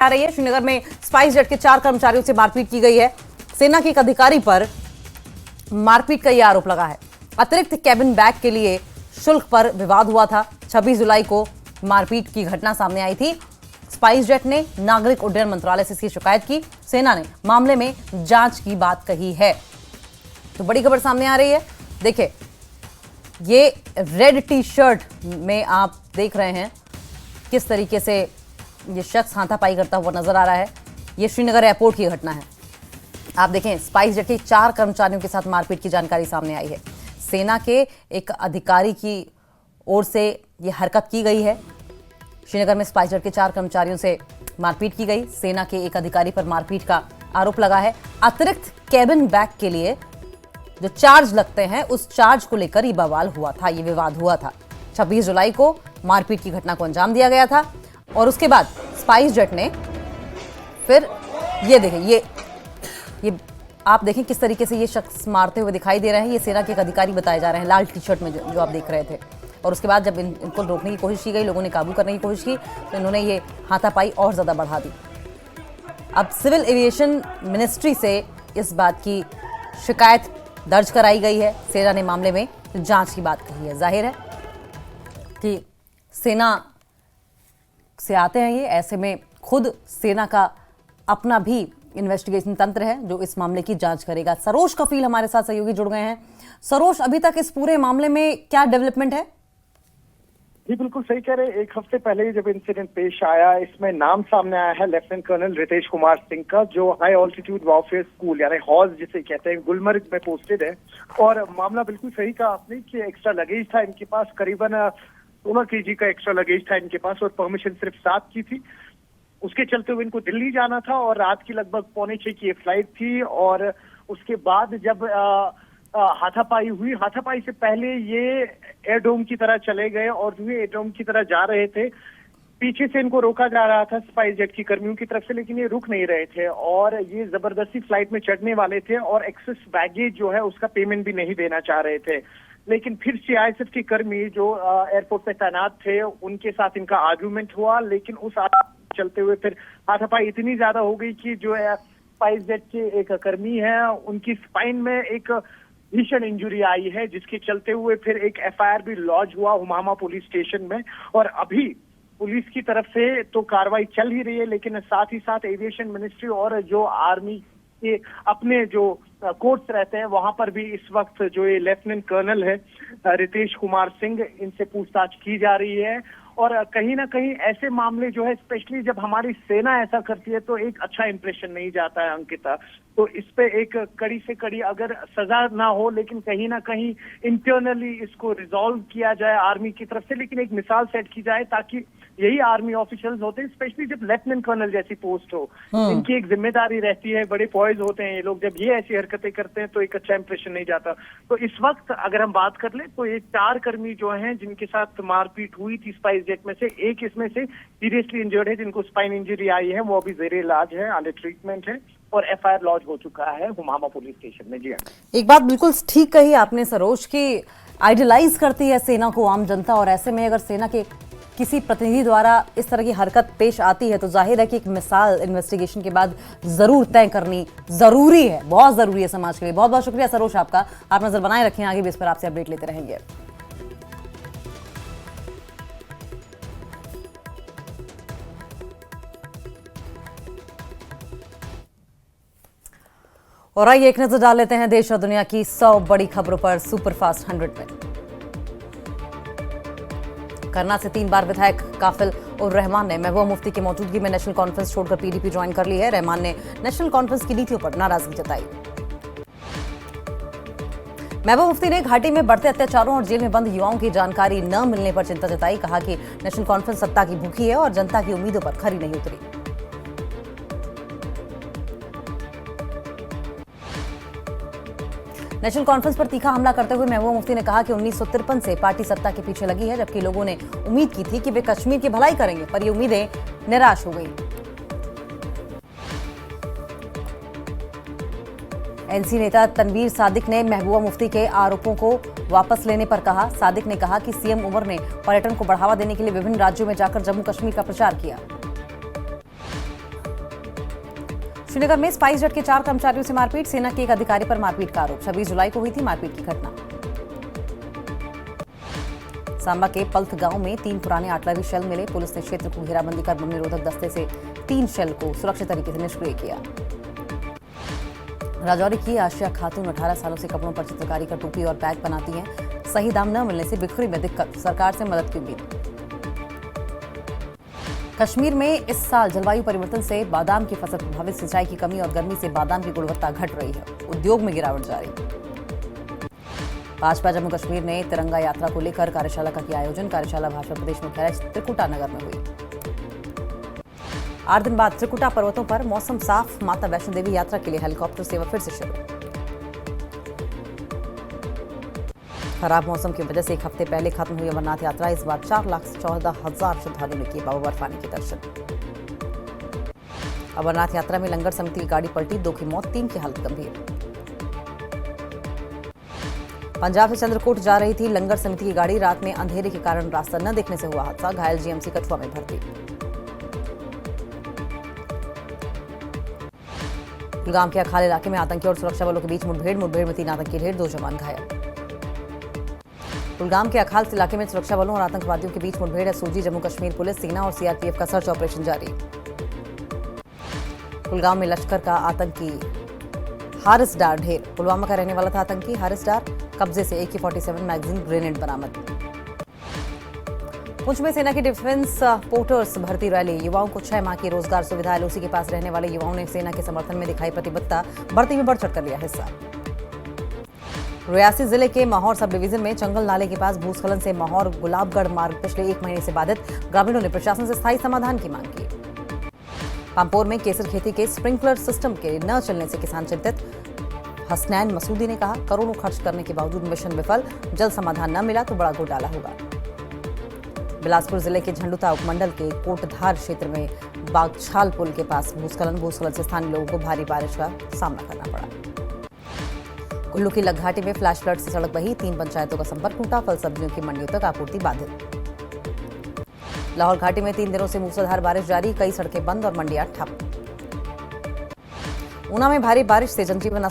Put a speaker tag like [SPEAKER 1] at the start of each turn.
[SPEAKER 1] आ रही है। श्रीनगर में स्पाइस जेट के 4 कर्मचारियों से मारपीट की गई है। सेना के एक अधिकारी पर मारपीट का यह आरोप लगा है। अतिरिक्त कैबिन बैग के लिए शुल्क पर विवाद हुआ था। 26 जुलाई को मारपीट की घटना सामने आई थी। स्पाइस जेट ने नागरिक उड्डयन मंत्रालय से इसकी शिकायत की। सेना ने मामले में जांच की बात कही है। तो बड़ी खबर सामने आ रही है। देखिए, ये रेड टी शर्ट में आप देख रहे हैं किस तरीके से ये शख्स हाथापाई करता हुआ नजर आ रहा है। ये श्रीनगर एयरपोर्ट की घटना है। आप देखें, स्पाइस जेट के 4 कर्मचारियों के साथ मारपीट की जानकारी सामने आई है। सेना के एक अधिकारी की ओर से ये हरकत की गई है। श्रीनगर में स्पाइस जेट के 4 कर्मचारियों से मारपीट की गई। सेना के एक अधिकारी पर मारपीट का आरोप लगा है। अतिरिक्त कैबिन बैग के लिए जो चार्ज लगते हैं, उस चार्ज को लेकर ये बवाल हुआ था, ये विवाद हुआ था। 26 जुलाई को मारपीट की घटना को अंजाम दिया गया था और उसके बाद स्पाइस जेट ने फिर ये देखें, ये आप देखें किस तरीके से ये शख्स मारते हुए दिखाई दे रहे हैं। ये सेना के एक अधिकारी बताए जा रहे हैं, लाल टी शर्ट में जो आप देख रहे थे। और उसके बाद जब इनको रोकने की कोशिश की गई, लोगों ने काबू करने की कोशिश की, तो इन्होंने ये हाथापाई और ज्यादा बढ़ा दी। अब सिविल एविएशन मिनिस्ट्री से इस बात की शिकायत दर्ज कराई गई है। सेना ने मामले में जांच की बात कही है। जाहिर है कि सेना से आते हैं ये, ऐसे में खुद सेना का अपना भी इन्वेस्टिगेशन तंत्र है जो इस मामले की जांच करेगा। सरोज कफील हमारे साथ सहयोगी जुड़ गए हैं। सरोज, अभी तक इस पूरे मामले में क्या डेवलपमेंट है?
[SPEAKER 2] जी बिल्कुल सही कह रहे हैं। एक हफ्ते पहले ही जब इंसिडेंट पेश आया, इसमें नाम सामने आया है लेफ्टिनेंट कर्नल रितेश कुमार सिंह का, जो हाई ऑल्टीट्यूड वॉरफेयर स्कूल यानी हॉज जिसे कहते हैं, गुलमर्ग में पोस्टेड है। और मामला बिल्कुल सही कहा आपने कि एक्स्ट्रा लगेज था इनके पास, करीबन 16 kg का एक्स्ट्रा लगेज था इनके पास और परमिशन सिर्फ 7 की थी। उसके चलते हुए इनको दिल्ली जाना था और रात की लगभग 5:45 की ये फ्लाइट थी। और उसके बाद जब हाथापाई हुई, हाथापाई से पहले ये एयरडोम की तरह चले गए और जो एयरडोम की तरह जा रहे थे, पीछे से इनको रोका जा रहा था स्पाइस जेट की कर्मियों की तरफ से, लेकिन ये रुक नहीं रहे थे और ये जबरदस्ती फ्लाइट में चढ़ने वाले थे और एक्सेस बैगेज जो है उसका पेमेंट भी नहीं देना चाह रहे थे। लेकिन फिर सीआईएसएफ के कर्मी जो एयरपोर्ट पे तैनात थे, उनके साथ इनका आर्गुमेंट हुआ। लेकिन उस चलते हुए फिर हाथापाई इतनी ज्यादा हो गई कि जो स्पाइस जेट के एक कर्मी है, उनकी स्पाइन में एक भीषण इंजरी आई है, जिसके चलते हुए फिर एक एफआईआर भी लॉन्च हुआ हुमामा पुलिस स्टेशन में। और अभी पुलिस की तरफ से तो कार्रवाई चल ही रही है, लेकिन साथ ही साथ एविएशन मिनिस्ट्री और जो आर्मी के अपने जो कोर्ट्स रहते हैं, वहां पर भी इस वक्त जो ये लेफ्टिनेंट कर्नल है रितेश कुमार सिंह, इनसे पूछताछ की जा रही है। और कहीं ना कहीं ऐसे मामले जो है, स्पेशली जब हमारी सेना ऐसा करती है, तो एक अच्छा इंप्रेशन नहीं जाता है अंकिता। तो इस पे एक कड़ी से कड़ी अगर सजा ना हो, लेकिन कहीं ना कहीं इंटरनली इसको रिजॉल्व किया जाए आर्मी की तरफ से, लेकिन एक मिसाल सेट की जाए ताकि यही आर्मी ऑफिशियल्स होते हैं, स्पेशली जब लेफ्टिनेंट कर्नल जैसी पोस्ट हो, इनकी एक जिम्मेदारी रहती है, बड़े फौज होते हैं ये लोग, जब ये ऐसी हरकतें करते हैं तो एक अच्छा इंप्रेशन नहीं जाता। तो इस वक्त अगर हम बात कर ले तो ये 4 कर्मी जो हैं जिनके साथ मारपीट हुई थी स्पाइस जेट में से, एक इसमें से सीरियसली इंजर्ड है, जिनको स्पाइन इंजरी आई है, वो अभी जेर इलाज है, अंडर ट्रीटमेंट है और एफआईआर लॉन्च हो चुका है हुमामा पुलिस स्टेशन में। जी हाँ,
[SPEAKER 1] एक बात बिल्कुल ठीक कही आपने सरोज, की आइडियलाइज करती है सेना को आम जनता, और ऐसे में अगर सेना के किसी प्रतिनिधि द्वारा इस तरह की हरकत पेश आती है तो जाहिर है कि एक मिसाल इन्वेस्टिगेशन के बाद जरूर तय करनी जरूरी है, बहुत जरूरी है समाज के लिए। बहुत बहुत शुक्रिया सरोज आपका। आप नजर बनाए रखें, आगे भी इस पर आपसे अपडेट लेते रहेंगे। और आइए एक नजर डाल लेते हैं देश और दुनिया की 100 बड़ी खबरों पर सुपरफास्ट 100 में। करना से 3 बार विधायक काफिल उर रहमान ने महबूबा मुफ्ती की मौजूदगी में नेशनल कॉन्फ्रेंस छोड़कर पीडीपी ज्वाइन कर ली है। रहमान ने नेशनल कॉन्फ्रेंस की नीतियों पर नाराजगी जताई। महबूबा मुफ्ती ने घाटी में बढ़ते अत्याचारों और जेल में बंद युवाओं की जानकारी न मिलने पर चिंता जताई। कहा कि नेशनल कॉन्फ्रेंस सत्ता की भूखी है और जनता की उम्मीदों पर खरी नहीं उतरी। नेशनल कॉन्फ्रेंस पर तीखा हमला करते हुए महबूबा मुफ्ती ने कहा कि 1953 से पार्टी सत्ता के पीछे लगी है, जबकि लोगों ने उम्मीद की थी कि वे कश्मीर की भलाई करेंगे, पर ये उम्मीदें निराश हो गई। एनसी नेता तनवीर सादिक ने महबूबा मुफ्ती के आरोपों को वापस लेने पर कहा। सादिक ने कहा कि सीएम उमर ने पर्यटन को बढ़ावा देने के लिए विभिन्न राज्यों में जाकर जम्मू कश्मीर का प्रचार किया। श्रीनगर में स्पाइस जेट के 4 कर्मचारियों से मारपीट, सेना के एक अधिकारी पर मारपीट का आरोप। 26 जुलाई को हुई थी मारपीट की घटना। सांबा के पल्थ गांव में 3 पुराने आर्टिलरी शेल मिले। पुलिस ने क्षेत्र को घेराबंदी कर बम निरोधक दस्ते से 3 शेल को सुरक्षित तरीके से निष्क्रिय किया। राजौरी की आशिया खातून 18 सालों से कपड़ों पर चित्रकारी कर टोपी और बैग बनाती हैं। सही दाम न मिलने से बिक्री में दिक्कत, सरकार से मदद की उम्मीद। कश्मीर में इस साल जलवायु परिवर्तन से बादाम की फसल प्रभावित, सिंचाई की कमी और गर्मी से बादाम की गुणवत्ता घट रही है। उद्योग में गिरावट जारी। भाजपा जम्मू कश्मीर ने तिरंगा यात्रा को लेकर कार्यशाला का किया आयोजन। कार्यशाला भाजपा प्रदेश मुख्यालय त्रिकुटा नगर में हुई। 8 दिन बाद त्रिकुटा पर्वतों पर मौसम साफ, माता वैष्णो देवी यात्रा के लिए हेलीकॉप्टर सेवा फिर से शुरू। खराब मौसम की वजह से एक हफ्ते पहले खत्म हुई अमरनाथ यात्रा। इस बार 4,14,000 श्रद्धालुओं ने किए बाबा बर्फानी के दर्शन। अमरनाथ यात्रा में लंगर समिति की गाड़ी पलटी, 2 की मौत, 3 की हालत गंभीर। पंजाब से चंद्रकोट जा रही थी लंगर समिति की गाड़ी, रात में अंधेरे के कारण रास्ता न देखने से हुआ हादसा। घायल जीएमसी कठुआ में भर्ती। कुलगाम के अखाल इलाके में आतंकी और सुरक्षा बलों के बीच मुठभेड़ में 3 आतंकी ढेर, 2 जवान घायल। कुलगाम के अखाल इलाके में सुरक्षा बलों और आतंकवादियों के बीच मुठभेड़ है। सूजी जम्मू कश्मीर पुलिस, सेना और सीआरपीएफ का सर्च ऑपरेशन जारी। कुलगाम में लश्कर का आतंकी हारिस डार ढेर, पुलवामा का रहने वाला था आतंकी हारिस डार। कब्जे से AK-47 मैगजीन ग्रेनेड बरामद। पुंछ में सेना की डिफेंस पोर्टर्स भर्ती रैली, युवाओं को 6 माह की रोजगार सुविधा। LOC के पास रहने वाले युवाओं ने सेना के समर्थन में दिखाई प्रतिबद्धता, भर्ती में बढ़ चढ़कर लिया हिस्सा। रियासी जिले के माहौर सब डिवीजन में चंगल नाले के पास भूस्खलन से माहौर गुलाबगढ़ मार्ग पिछले 1 महीने से बाधित। ग्रामीणों ने प्रशासन से स्थायी समाधान की मांग की। पामपोर में केसर खेती के स्प्रिंकलर सिस्टम के न चलने से किसान चिंतित। हसनैन मसूदी ने कहा, करोड़ों खर्च करने के बावजूद मिशन विफल, जल्द समाधान न मिला तो बड़ा घोटाला होगा। बिलासपुर जिले के झंडुता उपमंडल के कोटधार क्षेत्र में बागछाल पुल के पास भूस्खलन से स्थानीय लोगों को भारी बारिश का सामना करना पड़ा। कुल्लू की लघघाटी में फ्लैश फ्लड से सड़क बही, 3 पंचायतों का संपर्क टूटा। फल सब्जियों की मंडियों तक आपूर्ति बाधित। लाहौल घाटी में 3 दिनों से मूसलाधार बारिश जारी, कई सड़कें बंद और मंडियां ठप। ऊना में भारी बारिश से जनजीवन